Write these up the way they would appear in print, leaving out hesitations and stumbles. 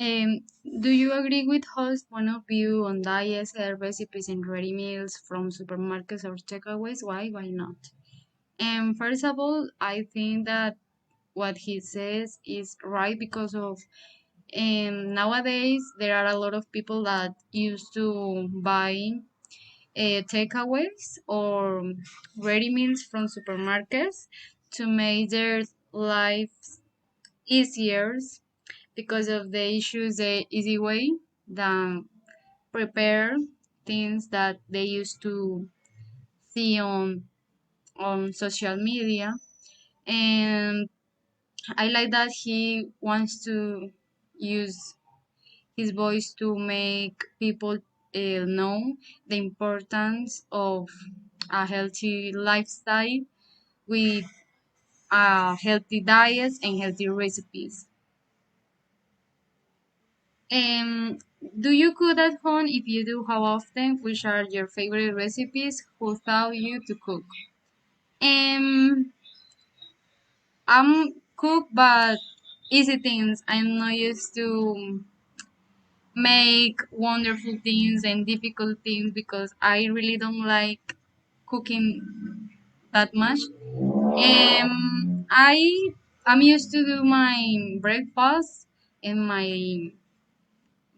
Um, do you agree with host point of view on diets, recipes, and ready meals from supermarkets or takeaways? Why? Why not? And first of all, I think that what he says is right because of nowadays there are a lot of people that used to buy takeaways or ready meals from supermarkets to make their lives easier because of the issues the easy way than prepare things that they used to see on social media. And I like that he wants to use his voice to make people know the importance of a healthy lifestyle with healthy diets and healthy recipes. Um, do you cook at home? If you do, how often? Which are your favorite recipes? Who taught you to cook? Um, I'm cook, but easy things. I'm not used to make wonderful things and difficult things because I really don't like cooking that much. I'm used to do my breakfast and my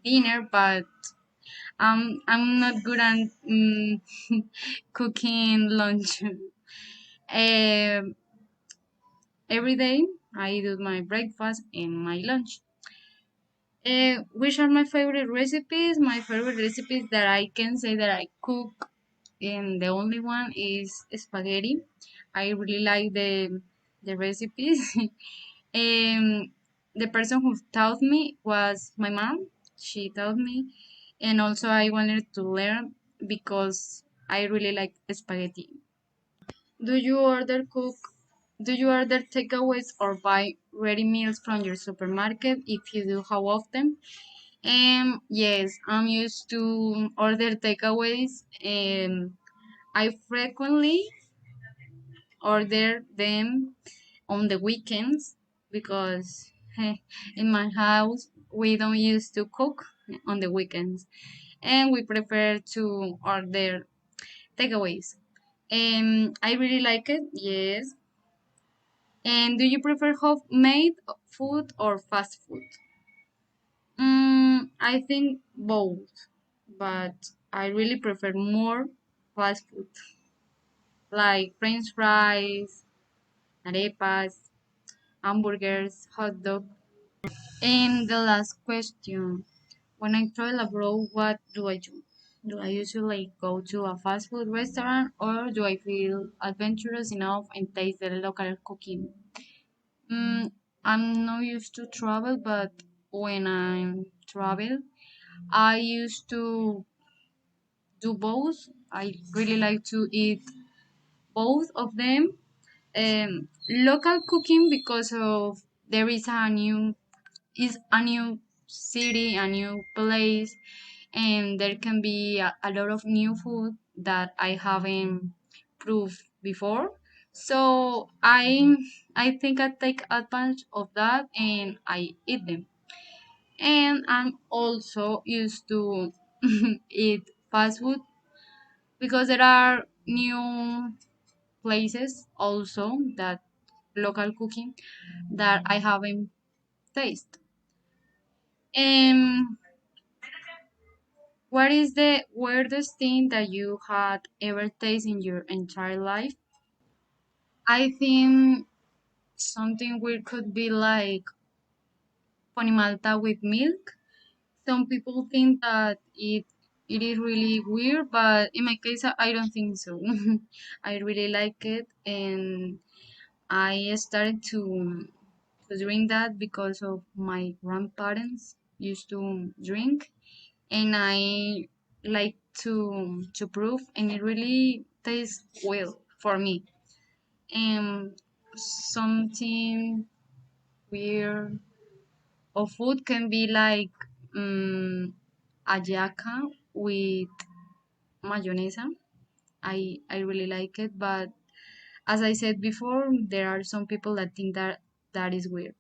dinner, but I'm not good at cooking lunch. Um, every day I do my breakfast and my lunch. Which are my favorite recipes? My favorite recipes that I can say that I cook, and the only one is spaghetti. I really like the recipes. The person who taught me was my mom. She taught me, and also I wanted to learn because I really like spaghetti. Do you order cook? Do you order takeaways or buy ready meals from your supermarket? If you do, how often? Yes, I'm used to order takeaways. I frequently order them on the weekends because in my house we don't used to cook on the weekends and we prefer to order takeaways. I really like it, yes. And do you prefer homemade food or fast food? I think both, but I really prefer more fast food, like French fries, arepas, hamburgers, hot dog. And the last question, when I travel abroad, what do I do? Do I usually go to a fast food restaurant or do I feel adventurous enough and taste the local cooking? Mm, I'm not used to travel, but when I travel, I used to do both. I really like to eat both of them. Local cooking because of there is a new city, a new place, and there can be a lot of new food that I haven't proved before. So I think I take advantage of that and I eat them. And I'm also used to eat fast food because there are new places also that local cooking that I haven't tasted. And what is the weirdest thing that you had ever tasted in your entire life? I think something weird could be like ponimalta with milk. Some people think that it is really weird, but in my case, I don't think so. I really like it, and I started to drink that because of my grandparents used to drink, and I like to prove, and it really tastes well for me. And something weird of food can be like um, ayaca with mayonesa. I really like it, but as I said before, there are some people that think that that is weird.